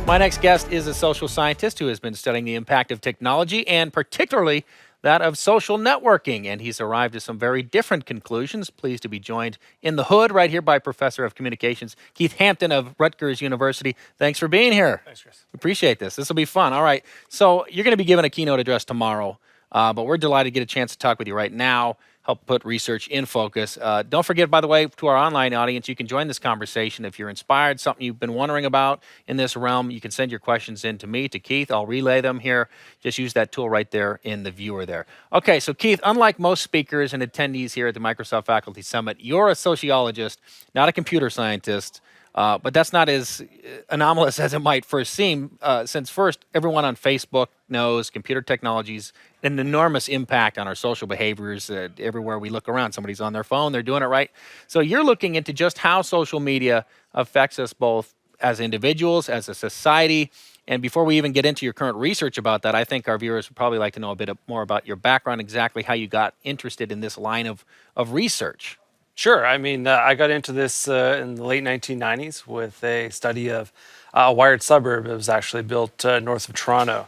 My next guest is a social scientist who has been studying the impact of technology and particularly that of social networking. And he's arrived at some very different conclusions. Pleased to be joined in the hood right here by Professor of Communications, Keith Hampton of Rutgers University. Thanks for being here. Thanks, Chris. Appreciate this. This will be fun. All right. So you're going to be giving a keynote address tomorrow, but we're delighted to get a chance to talk with you right now, help put research in focus. Don't forget, by the way, to our online audience, you can join this conversation if you're inspired, something you've been wondering about in this realm. You can send your questions in to me, to Keith. I'll relay them here. Just use that tool right there in the viewer there. Okay, so Keith, unlike most speakers and attendees here at the Microsoft Faculty Summit, you're a sociologist, not a computer scientist. But that's not as anomalous as it might first seem, since first, everyone on Facebook knows computer technology's an enormous impact on our social behaviors. Everywhere we look around, somebody's on their phone, they're doing it right. So you're looking into just how social media affects us both as individuals, as a society. And before we even get into your current research about that, I think our viewers would probably like to know a bit more about your background, exactly how you got interested in this line of research. Sure. I mean, I got into this in the late 1990s with a study of a wired suburb that was actually built north of Toronto.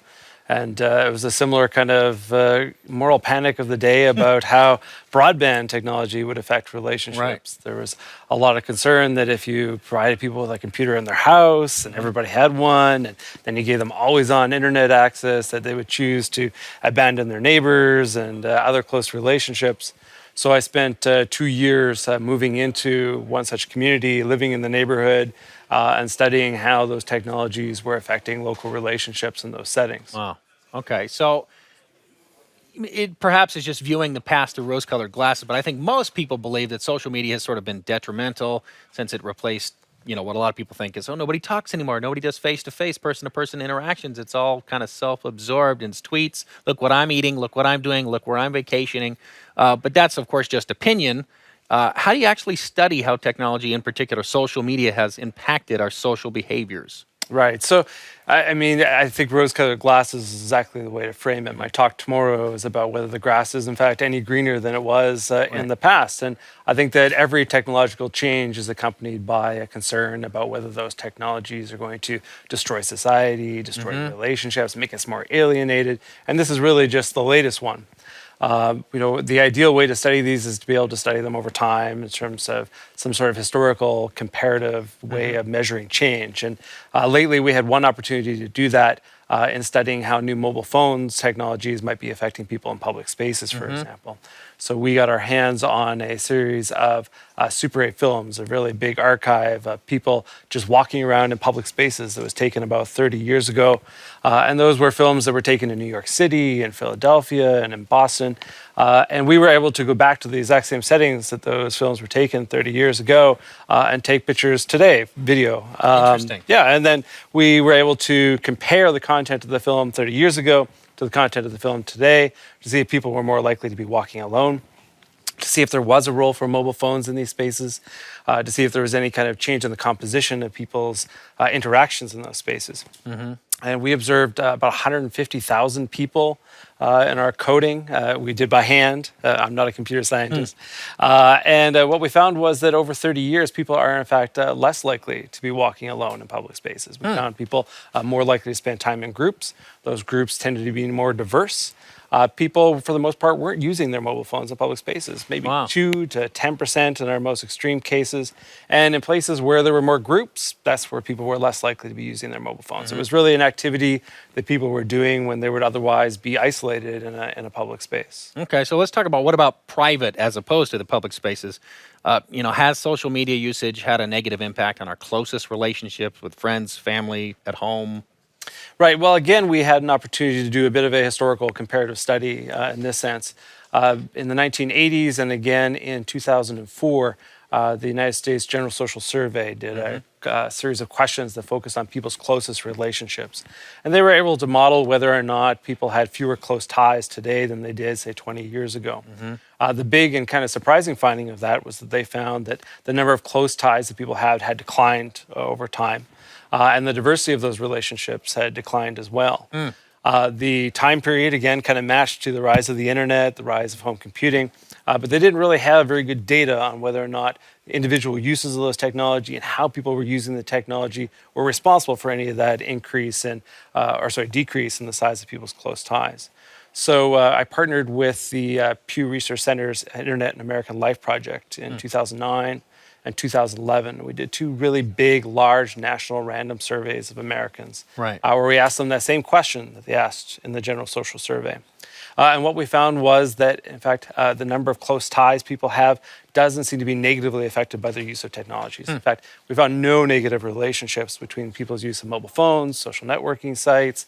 And it was a similar kind of moral panic of the day about how broadband technology would affect relationships. Right. There was a lot of concern that if you provided people with a computer in their house and everybody had one, and then you gave them always-on internet access, that they would choose to abandon their neighbors and other close relationships. So I spent 2 years moving into one such community, living in the neighborhood, and studying how those technologies were affecting local relationships in those settings. Wow. Okay. So it perhaps is just viewing the past through rose-colored glasses, but I think most people believe that social media has sort of been detrimental since it replaced, what a lot of people think is, nobody talks anymore. Nobody does face-to-face, person-to-person interactions. It's all kind of self-absorbed in tweets. Look what I'm eating. Look what I'm doing. Look where I'm vacationing. But that's, of course, just opinion. How do you actually study how technology, in particular social media, has impacted our social behaviors? Right. So, I mean, I think rose-colored glasses is exactly the way to frame it. My talk tomorrow is about whether the grass is, in fact, any greener than it was in the past. And I think that every technological change is accompanied by a concern about whether those technologies are going to destroy society, destroy relationships, make us more alienated. And this is really just the latest one. The ideal way to study these is to be able to study them over time in terms of some sort of historical comparative way of measuring change. And lately we had one opportunity to do that in studying how new mobile phones technologies might be affecting people in public spaces, for example. So we got our hands on a series of Super 8 films, a really big archive of people just walking around in public spaces that was taken about 30 years ago. And those were films that were taken in New York City, in Philadelphia, and in Boston. And we were able to go back to the exact same settings that those films were taken 30 years ago and take pictures today, video. Interesting. Yeah, and then we were able to compare the content of the film 30 years ago to the content of the film today to see if people were more likely to be walking alone, to see if there was a role for mobile phones in these spaces, to see if there was any kind of change in the composition of people's interactions in those spaces. And we observed about 150,000 people in our coding. We did by hand. I'm not a computer scientist. And what we found was that over 30 years, people are in fact less likely to be walking alone in public spaces. We found people more likely to spend time in groups. Those groups tended to be more diverse. People, for the most part, weren't using their mobile phones in public spaces, maybe 2 to 10% in our most extreme cases. And in places where there were more groups, that's where people were less likely to be using their mobile phones. It was really an activity that people were doing when they would otherwise be isolated in a public space. Okay, so let's talk about what about private as opposed to the public spaces. Has social media usage had a negative impact on our closest relationships with friends, family, at home? Right. Well, again, we had an opportunity to do a bit of a historical comparative study in this sense. In the 1980s and again in 2004, the United States General Social Survey did a series of questions that focused on people's closest relationships. And they were able to model whether or not people had fewer close ties today than they did, say, 20 years ago. The big and kind of surprising finding of that was that they found that the number of close ties that people had declined over time. And the diversity of those relationships had declined as well. The time period, again, kind of matched to the rise of the internet, the rise of home computing. but they didn't really have very good data on whether or not individual uses of those technology and how people were using the technology were responsible for any of that decrease in the size of people's close ties. So I partnered with the Pew Research Center's Internet and American Life project in 2009 and 2011. We did two really big, large national random surveys of Americans, Right. where we asked them that same question that they asked in the general social survey. And what we found was that, in fact, the number of close ties people have doesn't seem to be negatively affected by their use of technologies. In fact, we found no negative relationships between people's use of mobile phones, social networking sites,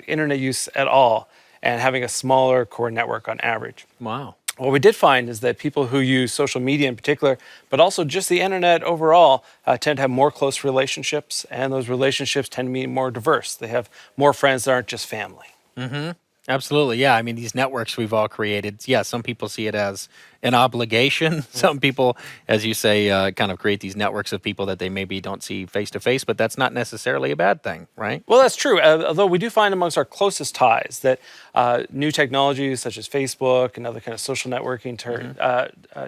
internet use at all, and having a smaller core network on average. Wow. What we did find is that people who use social media in particular, but also just the internet overall, tend to have more close relationships, and those relationships tend to be more diverse. They have more friends that aren't just family. Absolutely. Yeah. I mean, these networks we've all created, yeah, some people see it as an obligation. Some people, as you say, kind of create these networks of people that they maybe don't see face to face, but that's not necessarily a bad thing, right? Well, that's true. Although we do find amongst our closest ties that new technologies such as Facebook and other kind of social networking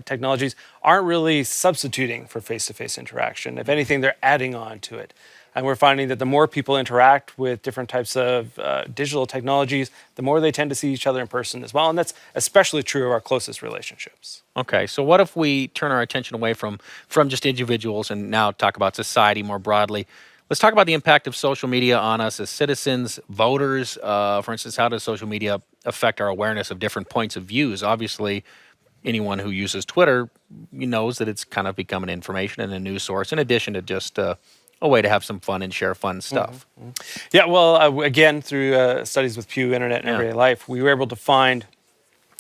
technologies aren't really substituting for face-to-face interaction. If anything, they're adding on to it. And we're finding that the more people interact with different types of digital technologies, the more they tend to see each other in person as well. And that's especially true of our closest relationships. Okay, so what if we turn our attention away from just individuals and now talk about society more broadly? Let's talk about the impact of social media on us as citizens, voters. For instance, how does social media affect our awareness of different points of views? Obviously, anyone who uses Twitter knows that it's kind of become an information and a news source in addition to just a way to have some fun and share fun stuff. Yeah, well, again, through studies with Pew Internet and Everyday Life, we were able to find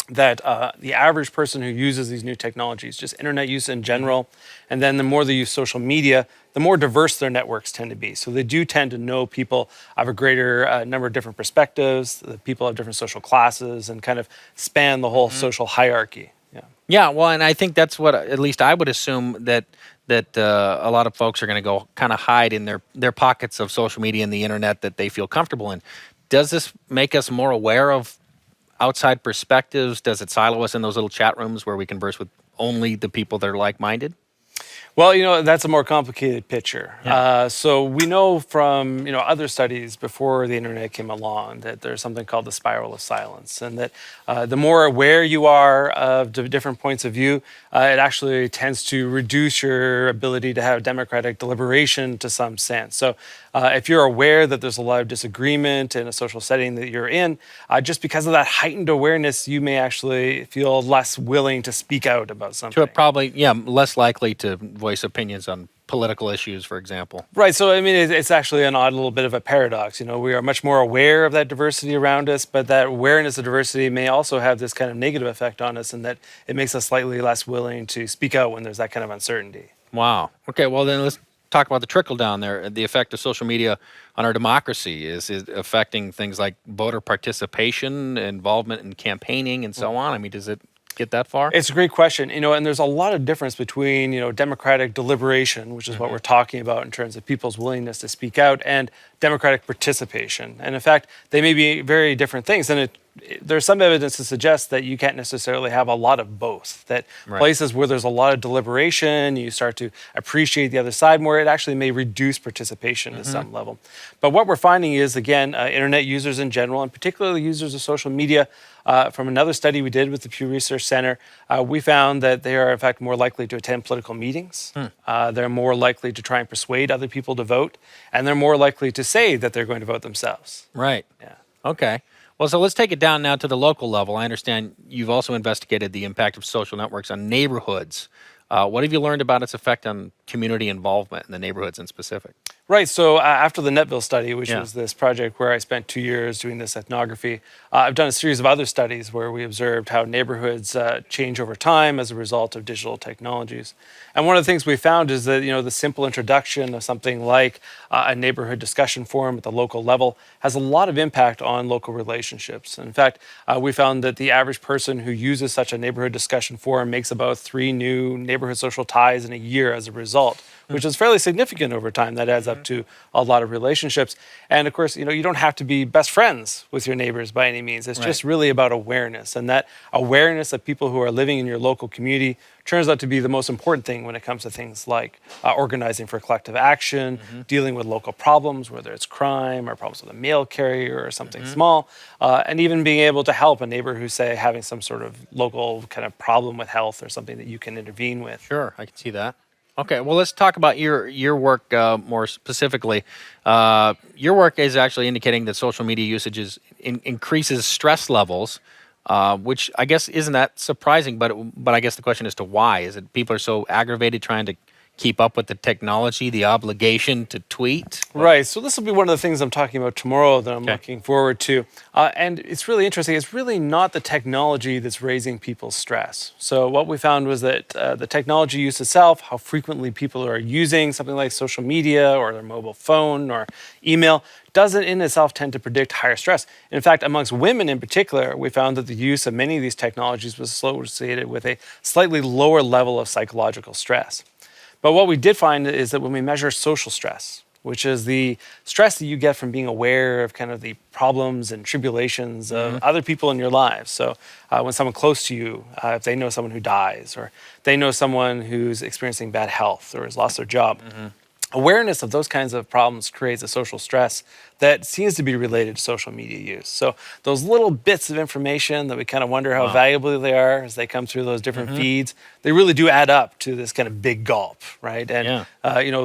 that the average person who uses these new technologies, just internet use in general, and then the more they use social media, the more diverse their networks tend to be. So they do tend to know people of a greater number of different perspectives, the people of different social classes, and kind of span the whole social hierarchy. Yeah, well, and I think that's what at least I would assume that a lot of folks are going to go kind of hide in their pockets of social media and the internet that they feel comfortable in. Does this make us more aware of outside perspectives? Does it silo us in those little chat rooms where we converse with only the people that are like-minded? Well, that's a more complicated picture. Yeah. So we know from other studies before the internet came along that there's something called the spiral of silence, and that the more aware you are of the different points of view, it actually tends to reduce your ability to have democratic deliberation to some sense. So if you're aware that there's a lot of disagreement in a social setting that you're in, just because of that heightened awareness, you may actually feel less willing to speak out about something. Probably, yeah, less likely to voice opinions on political issues, for example. Right. So, I mean, it's actually an odd little bit of a paradox. We are much more aware of that diversity around us, but that awareness of diversity may also have this kind of negative effect on us, and that it makes us slightly less willing to speak out when there's that kind of uncertainty. Wow. Okay, well, then let's talk about the trickle down there. The effect of social media on our democracy is affecting things like voter participation, involvement in campaigning, and so on. I mean, does it get that far? It's a great question, and there's a lot of difference between, democratic deliberation, which is what we're talking about in terms of people's willingness to speak out, and democratic participation. And in fact, they may be very different things. And there's some evidence to suggest that you can't necessarily have a lot of both, that places where there's a lot of deliberation, you start to appreciate the other side more, it actually may reduce participation to some level. But what we're finding is, again, internet users in general, and particularly users of social media, from another study we did with the Pew Research Center, we found that they are, in fact, more likely to attend political meetings. They're more likely to try and persuade other people to vote, and they're more likely to say that they're going to vote themselves. Right. Yeah. Okay. Well, so let's take it down now to the local level. I understand you've also investigated the impact of social networks on neighborhoods. What have you learned about its effect on community involvement in the neighborhoods in specific? Right. So after the Netville study, which was this project where I spent 2 years doing this ethnography, I've done a series of other studies where we observed how neighborhoods change over time as a result of digital technologies. And one of the things we found is that, the simple introduction of something like a neighborhood discussion forum at the local level has a lot of impact on local relationships. In fact, we found that the average person who uses such a neighborhood discussion forum makes about 3 new neighborhood social ties in a year as a result, which is fairly significant over time. That adds up to a lot of relationships. And of course, you don't have to be best friends with your neighbors by any means. It's just really about awareness, and that awareness of people who are living in your local community turns out to be the most important thing when it comes to things like organizing for collective action, dealing with local problems, whether it's crime or problems with a mail carrier or something small, and even being able to help a neighbor who's, say, having some sort of local kind of problem with health or something that you can intervene with. Sure, I can see that. Okay, well, let's talk about your work more specifically. Your work is actually indicating that social media usage increases stress levels, which I guess isn't that surprising. But I guess the question is to why? Is it people are so aggravated trying to keep up with the technology, the obligation to tweet? Right. So this will be one of the things I'm talking about tomorrow that I'm looking forward to. And it's really interesting. It's really not the technology that's raising people's stress. So what we found was that the technology use itself, how frequently people are using something like social media or their mobile phone or email, doesn't in itself tend to predict higher stress. In fact, amongst women in particular, we found that the use of many of these technologies was associated with a slightly lower level of psychological stress. But what we did find is that when we measure social stress, which is the stress that you get from being aware of kind of the problems and tribulations of other people in your lives. So when someone close to you, if they know someone who dies, or they know someone who's experiencing bad health or has lost their job, awareness of those kinds of problems creates a social stress that seems to be related to social media use. So those little bits of information that we kind of wonder how valuable they are as they come through those different feeds, they really do add up to this kind of big gulp, right? And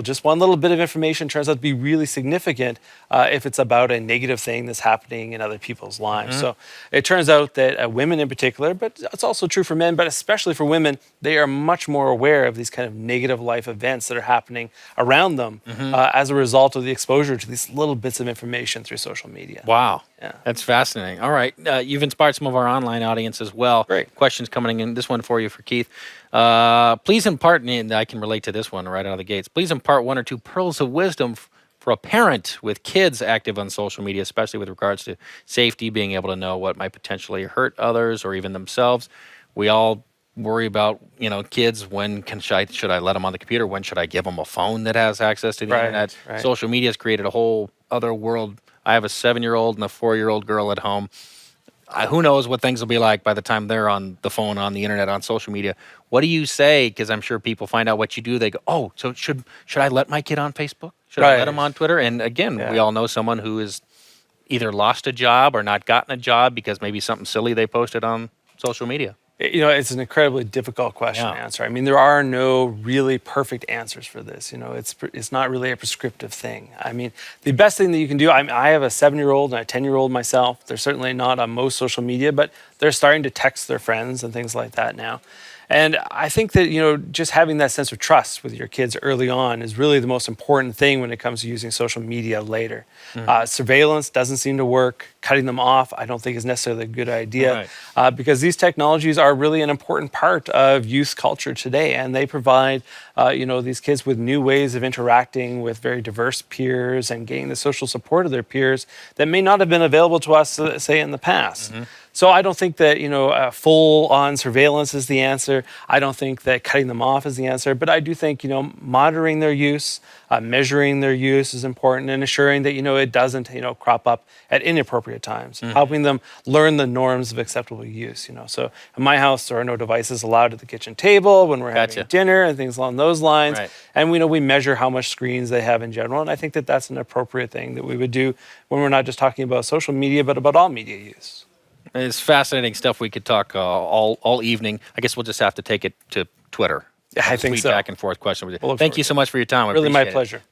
just one little bit of information turns out to be really significant if it's about a negative thing that's happening in other people's lives. So it turns out that women in particular, but it's also true for men, but especially for women, they are much more aware of these kind of negative life events that are happening around them as a result of the exposure to these little bits of information through social media. Wow. Yeah. That's fascinating. All right. You've inspired some of our online audience as well. Great. Questions coming in. This one for you, for Keith. Please impart, and I can relate to this one right out of the gates. Please impart one or two pearls of wisdom for a parent with kids active on social media, especially with regards to safety, being able to know what might potentially hurt others or even themselves. We all worry about, kids. When should I let them on the computer? When should I give them a phone that has access to the internet? Right. Social media has created a whole other world. I have a 7-year-old and a 4-year-old girl at home. Who knows what things will be like by the time they're on the phone, on the internet, on social media. What do you say? Because I'm sure people find out what you do. They go, oh, so should I let my kid on Facebook? Should I let him on Twitter? And again, we all know someone who has either lost a job or not gotten a job because maybe something silly they posted on social media. It's an incredibly difficult question to answer. I mean, there are no really perfect answers for this. It's not really a prescriptive thing. I mean, the best thing that you can do, I have a 7-year-old and a 10-year-old myself. They're certainly not on most social media, but they're starting to text their friends and things like that now. And I think that, just having that sense of trust with your kids early on is really the most important thing when it comes to using social media later. Surveillance doesn't seem to work. Cutting them off, I don't think is necessarily a good idea because these technologies are really an important part of youth culture today. And they provide, these kids with new ways of interacting with very diverse peers and getting the social support of their peers that may not have been available to us, say, in the past. So I don't think that, full-on surveillance is the answer. I don't think that cutting them off is the answer. But I do think, monitoring their use, measuring their use is important, and ensuring that, it doesn't, crop up at inappropriate times. Helping them learn the norms of acceptable use, So in my house, there are no devices allowed at the kitchen table when we're having dinner and things along those lines. And we measure how much screens they have in general. And I think that that's an appropriate thing that we would do when we're not just talking about social media, but about all media use. It's fascinating stuff. We could talk all evening. I guess we'll just have to take it to Twitter. Yeah, I think tweet so. Back and forth question with you. Thank you so much for your time. Really my pleasure.